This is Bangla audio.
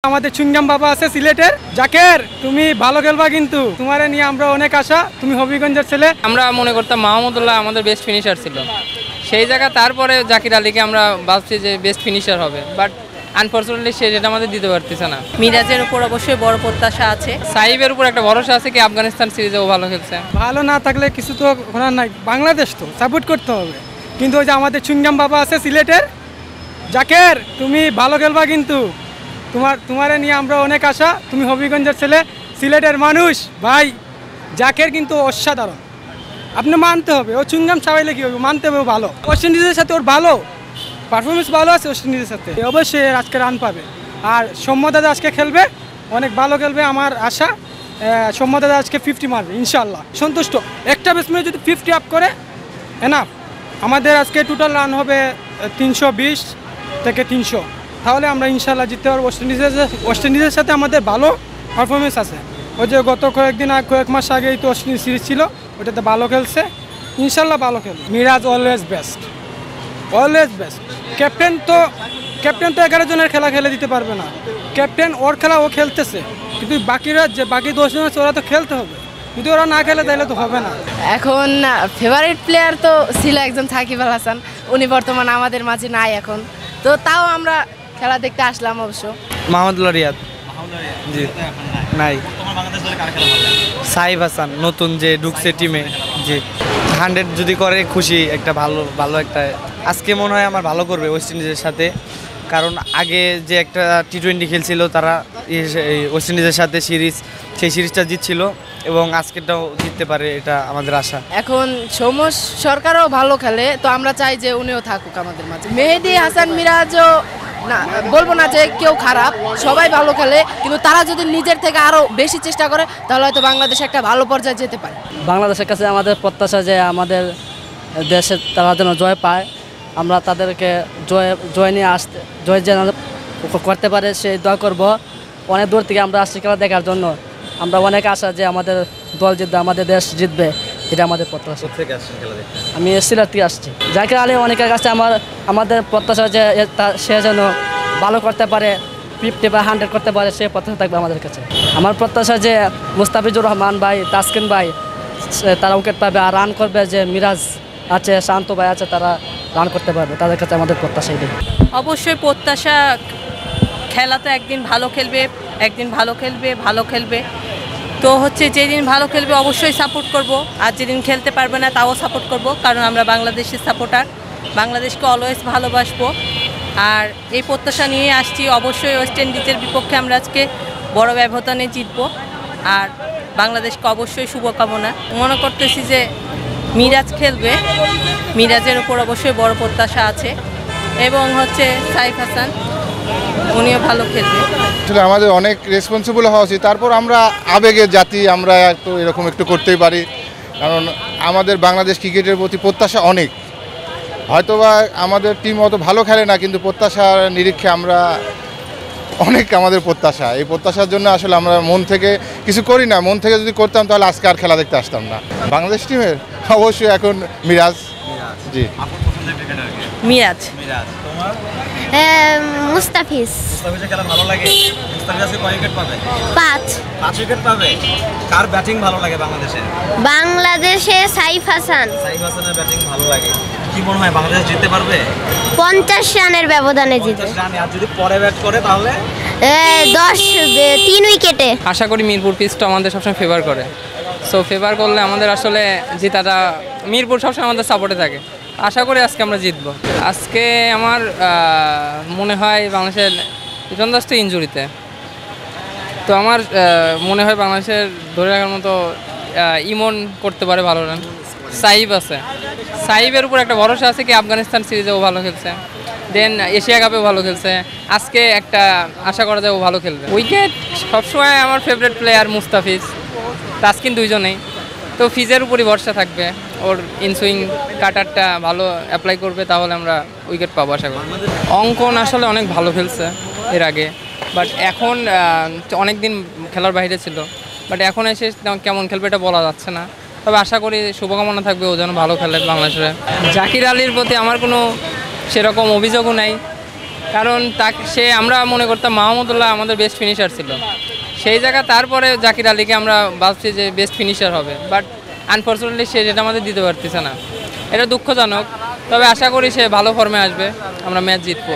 আমাদের চুঙ্গাম বাবা আছে সিলেটের। জাকের, তুমি ভালো খেলবা, কিন্তু তোমারে নিয়ে আমরা অনেক আশা। তুমি হবিগঞ্জের ছেলে। আমরা মনে করতাম মাহমুদুল্লাহ আমাদের বেস্ট ফিনিশার ছিল, সেই জায়গা তারপরে জাকির আলীকে আমরা ভাবছি যে বেস্ট ফিনিশার হবে, বাট আনফর্চুনেটলি সে যেটা আমাদের দিতে পারতেছে না। মিরাজের উপর অবশ্যই বড় প্রত্যাশা আছে। সাইবের উপর একটা ভরসা আছে কি আফগানিস্তান সিরিজেও ভালো খেলছে। ভালো না থাকলে কিছু তো করার নাই, বাংলাদেশ তো সাপোর্ট করতে হবে। কিন্তু ওই যে আমাদের চুঙ্গাম বাবা আছে সিলেটের। জাকের, তুমি ভালো খেলবা, কিন্তু তোমারে নিয়ে আমরা অনেক আশা। তুমি হবিগঞ্জের ছেলে, সিলেটের মানুষ ভাই। জাকের কিন্তু অসাধারণ, আপনি মানতে হবে। ও চুঙ্গাম চাবাইলে কি হবে, মানতে হবে ভালো। ওয়েস্ট ইন্ডিজের সাথে ওর ভালো পারফরমেন্স ভালো আছে, ওয়েস্ট ইন্ডিজের সাথে অবশ্যই আজকে রান পাবে। আর সৌম্য দাদা আজকে খেলবে, অনেক ভালো খেলবে আমার আশা। সৌম্য দাদা আজকে 50 মারবে ইনশাল্লাহ, সন্তুষ্ট। একটা ব্যাটসম্যান যদি 50 আপ করে এনাফ। আমাদের আজকে টোটাল রান হবে 320 থেকে 300, তাহলে আমরা ইনশাল্লাহ জিততে পারবো। ওয়েস্ট ইন্ডিজের সাথে আমাদের ভালো পারফরমেন্স আছে। ওই যে গত কয়েক মাস আগেই তো ওয়েস্ট ইন্ডিজ সিরিজ ছিল, ওটাতে ভালো খেলছে, ইনশাল্লাহ ভালো খেলবে। Miraz always best, always best. Captain তো 11 জনের খেলা খেলে দিতে পারবে না। ক্যাপ্টেন ওর খেলা ও খেলতেছে, কিন্তু বাকি 10 জন আছে ওরা তো খেলতে হবে। যদি ওরা না খেলে তাহলে তো হবে না। এখন ফেভারিট প্লেয়ার তো ছিল একজন সাকিব আল হাসান, উনি বর্তমানে আমাদের মাঝে নাই এখন, তো তাও আমরা খেলা দেখতে আসলাম অবশ্য। মাহমুদুল্লাহ রিয়াদ জি নাই। সাইব হাসান নতুন যে ঢুকছে টিমে, জি 100 যদি করে খুশি। একটা ভালো একটা আজকে মনে হয় আমার ভালো করবে ওয়েস্ট ইন্ডিজের সাথে, কারণ আগে যে একটা টি20 খেলছিল তারা ওয়েস্ট ইন্ডিজের সাথে সেই সিরিজটা জিতছিল, এবং আজকেরটাও জিততে পারে, এটা আমাদের আশা। এখন সৌম্য সরকারও ভালো খেলে, তো আমরা চাই যে উনিও থাকুক আমাদের মাঝে। মেহেদী হাসান মিরাজও না, বলবো না যে কেউ খারাপ, সবাই ভালো খেলে, কিন্তু তারা যদি নিজের থেকে আরও বেশি চেষ্টা করে তাহলে হয়তো বাংলাদেশ একটা ভালো পর্যায়ে যেতে পারে। বাংলাদেশের কাছে আমাদের প্রত্যাশা যে আমাদের দেশে তারা যেন জয় পায়, আমরা তাদেরকে জয় নিয়ে জয় যেন করতে পারে সেই দোয়া করব। অনেক দূর থেকে আমরা আসছি খেলা দেখার জন্য, আমরা অনেক আশা যে আমাদের দল জিতবে, আমাদের দেশ জিতবে, এটা আমাদের প্রত্যাশা। আমি সিলেট থেকে আসছি। জাকির আলী অনেকের কাছে আমাদের প্রত্যাশা যে সে যেন ভালো করতে পারে, 50 বা 100 করতে পারে, সে প্রত্যাশা থাকবে আমাদের কাছে। আমার প্রত্যাশা যে মুস্তাফিজুর রহমান ভাই, তাসকিন ভাই তারা উইকেট পাবে, আর রান করবে যে মিরাজ আছে, শান্ত ভাই আছে, তারা রান করতে পারবে, তাদের কাছে আমাদের প্রত্যাশা এটাই। অবশ্যই প্রত্যাশা, খেলাতে একদিন ভালো খেলবে, ভালো খেলবে। তো যেদিন ভালো খেলবে অবশ্যই সাপোর্ট করব, আর যেদিন খেলতে পারবে না তাও সাপোর্ট করব, কারণ আমরা বাংলাদেশের সাপোর্টার, বাংলাদেশকে অলওয়েজ ভালোবাসবো। আর এই প্রত্যাশা নিয়ে আসছি, অবশ্যই ওয়েস্ট ইন্ডিজের বিপক্ষে আমরা আজকে বড় ব্যবধানে জিতবো, আর বাংলাদেশকে অবশ্যই শুভকামনা। মনে করতেছি যে মিরাজ খেলবে, মিরাজের উপর অবশ্যই বড় প্রত্যাশা আছে, এবং সাইফ হাসান, উনিও ভালো খেলবে। আসলে আমাদের অনেক রেসপন্সিবল হওয়া উচিত, তারপর আমরা আবেগের জাতি, আমরা তো এরকম একটু করতেই পারি, কারণ আমাদের বাংলাদেশ ক্রিকেটের প্রতি প্রত্যাশা অনেক। হয়তোবা আমাদের টিম অত ভালো খেলে না, কিন্তু প্রত্যাশার নিরীক্ষে আমরা অনেক আমাদের প্রত্যাশা। এই প্রত্যাশার জন্য আসলে আমরা মন থেকে কিছু করি না, মন থেকে যদি করতাম তাহলে আজকে আর খেলা দেখতে আসতাম না। বাংলাদেশ টিমের অবশ্যই এখন মিরাজ। জি মিরাজ। মুস্তাফিজ। মুস্তাফিজের খেলা ভালো লাগে। মুস্তাফিজ আজকে কয় উইকেট পাবে? 5 উইকেট পাবে। কার ব্যাটিং ভালো লাগে বাংলাদেশে? বাংলাদেশে সাইফ হাসান। সাইফ হাসানের ব্যাটিং ভালো লাগে। কি মনে হয় বাংলাদেশ জিততে পারবে? 50 রানের ব্যবধানে জিতবে। 50 রানে, আর যদি পরে ব্যাট করে তাহলে 3 উইকেটে। আশা করি মিরপুর পিচটা আমাদের সবসময় ফেভার করে, সো ফেভার করলে আমাদের আসলে জেতাটা, মিরপুর সবসময় আমাদের সাপোর্টে থাকে। আশা করি আজকে আমরা জিতবো। আজকে আমার মনে হয় বাংলাদেশের লিটন দাস তো ইনজুরিতে, তো আমার মনে হয় বাংলাদেশের ধরে রাখার মতো ইমন করতে পারে ভালো রান। সাইব আছে, সাইবের উপর একটা ভরসা আছে কি আফগানিস্তান সিরিজেও ভালো খেলছে, দেন এশিয়া কাপেও ভালো খেলছে, আজকে একটা আশা করা যায় ও ভালো খেলবে। উইকেট সবসময় আমার ফেভারিট প্লেয়ার মুস্তাফিজ, তাসকিন, দুইজনেই। তো ফিজের উপরই ভরসা থাকবে, ওর ইনসুইং কাটারটা ভালো অ্যাপ্লাই করবে, তাহলে আমরা উইকেট পাবো আশা করি। অঙ্কন আসলে অনেক ভালো খেলছে এর আগে, বাট এখন অনেক দিন খেলার বাইরে ছিল, বাট এখন এসে কেমন খেলবে এটা বলা যাচ্ছে না। তবে আশা করি শুভকামনা থাকবে ও যেন ভালো খেলে বাংলাদেশে। জাকির আলীর প্রতি আমার কোনো সেরকম অভিযোগও নাই, কারণ সে আমরা মনে করতাম মাহমুদুল্লাহ আমাদের বেস্ট ফিনিশার ছিল, সেই জায়গা তারপরে জাকির আলীকে আমরা ভাবছি যে বেস্ট ফিনিশার হবে, বাট আনফর্চুনেটলি সে যেটা আমাদের দিতে পারতেছে না, এটা দুঃখজনক। তবে আশা করি সে ভালো ফর্মে আসবে, আমরা ম্যাচ জিতবো।